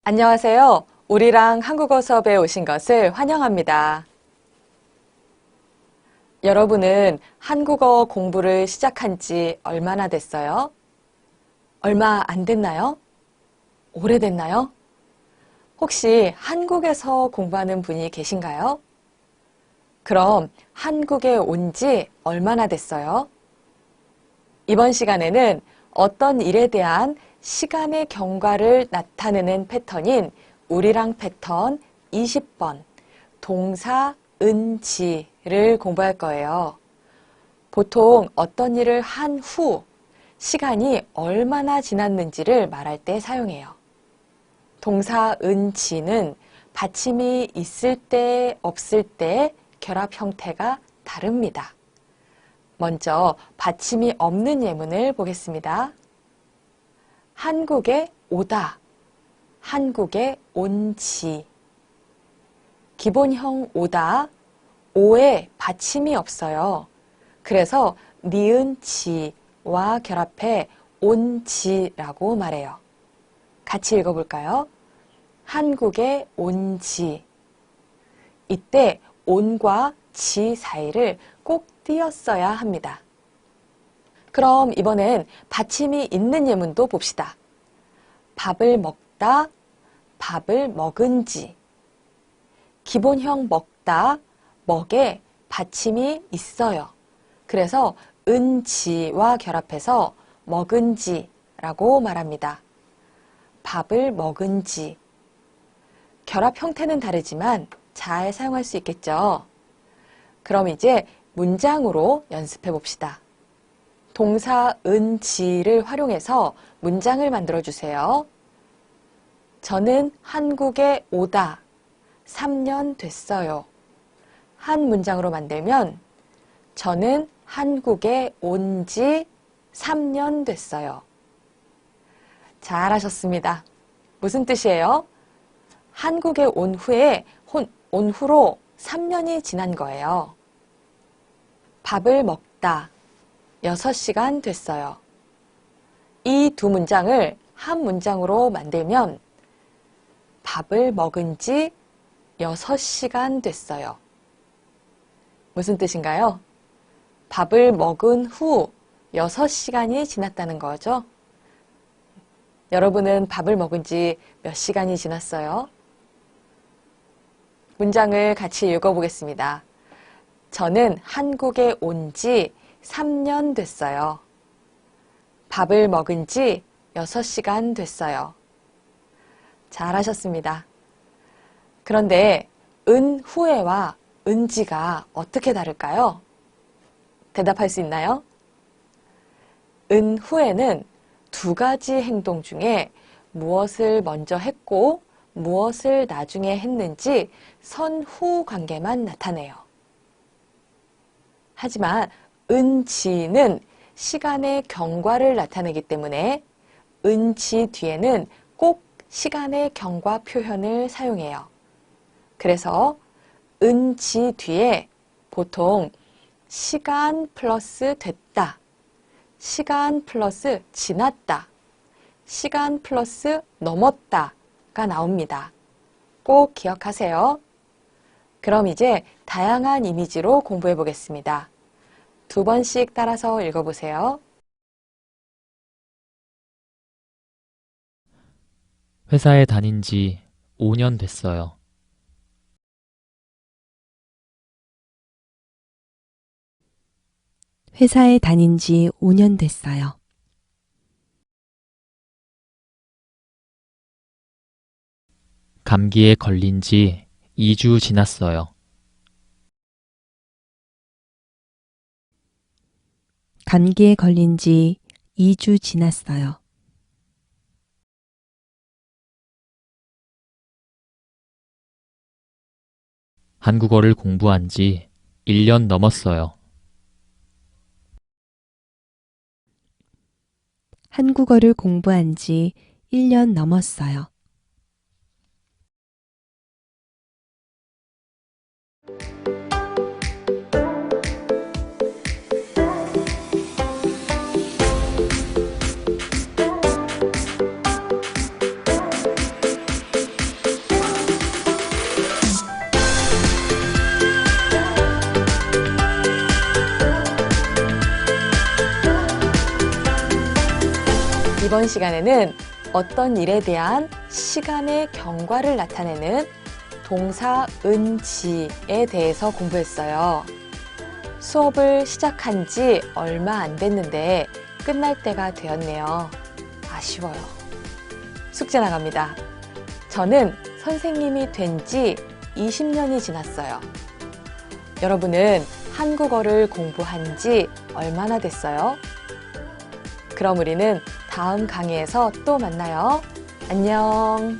안녕하세요. 우리랑 한국어 수업에 오신 것을 환영합니다. 여러분은 한국어 공부를 시작한 지 얼마나 됐어요? 얼마 안 됐나요? 오래됐나요? 혹시 한국에서 공부하는 분이 계신가요? 그럼 한국에 온 지 얼마나 됐어요? 이번 시간에는 어떤 일에 대한 시간의 경과를 나타내는 패턴인 우리랑 패턴 20번 동사 은지를 공부할 거예요. 보통 어떤 일을 한 후 시간이 얼마나 지났는지를 말할 때 사용해요. 동사 은지는 받침이 있을 때, 없을 때 결합 형태가 다릅니다. 먼저 받침이 없는 예문을 보겠습니다. 한국에 오다, 한국에 온지. 기본형 오다, 오에 받침이 없어요. 그래서 니은 지와 결합해 온지라고 말해요. 같이 읽어볼까요? 한국에 온지. 이때 온과 지 사이를 꼭 띄었어야 합니다. 그럼 이번엔 받침이 있는 예문도 봅시다. 밥을 먹다, 밥을 먹은지. 기본형 먹다, 먹에 받침이 있어요. 그래서 은지와 결합해서 먹은지라고 말합니다. 밥을 먹은지. 결합 형태는 다르지만 잘 사용할 수 있겠죠? 그럼 이제 문장으로 연습해 봅시다. 동사 은지를 활용해서 문장을 만들어 주세요. 저는 한국에 오다 3년 됐어요. 한 문장으로 만들면 저는 한국에 온 지 3년 됐어요. 잘하셨습니다. 무슨 뜻이에요? 한국에 온 후로 3년이 지난 거예요. 밥을 먹다 6시간 됐어요. 이 두 문장을 한 문장으로 만들면 밥을 먹은 지 6시간 됐어요. 무슨 뜻인가요? 밥을 먹은 후 6시간이 지났다는 거죠. 여러분은 밥을 먹은 지 몇 시간이 지났어요? 문장을 같이 읽어보겠습니다. 저는 한국에 온 지 3년 됐어요. 밥을 먹은 지 6시간 됐어요. 잘하셨습니다. 그런데 은 후에와 은지가 어떻게 다를까요? 대답할 수 있나요? 은 후에는 두 가지 행동 중에 무엇을 먼저 했고 무엇을 나중에 했는지 선후 관계만 나타내요. 하지만 은지는 시간의 경과를 나타내기 때문에 은지 뒤에는 꼭 시간의 경과 표현을 사용해요. 그래서 은지 뒤에 보통 시간 플러스 됐다, 시간 플러스 지났다, 시간 플러스 넘었다가 나옵니다. 꼭 기억하세요. 그럼 이제 다양한 이미지로 공부해 보겠습니다. 2번씩 따라서 읽어보세요. 회사에 다닌 지 5년 됐어요. 회사에 다닌 지 5년 됐어요. 감기에 걸린 지 2주 지났어요. 감기에 걸린 지 2주 지났어요. 한국어를 공부한 지 1년 넘었어요. 한국어를 공부한 지 1년 넘었어요. 이번 시간에는 어떤 일에 대한 시간의 경과를 나타내는 동사 은지에 대해서 공부했어요. 수업을 시작한 지 얼마 안 됐는데 끝날 때가 되었네요. 아쉬워요. 숙제 나갑니다. 저는 선생님이 된 지 20년이 지났어요. 여러분은 한국어를 공부한 지 얼마나 됐어요? 그럼 우리는 다음 강의에서 또 만나요. 안녕.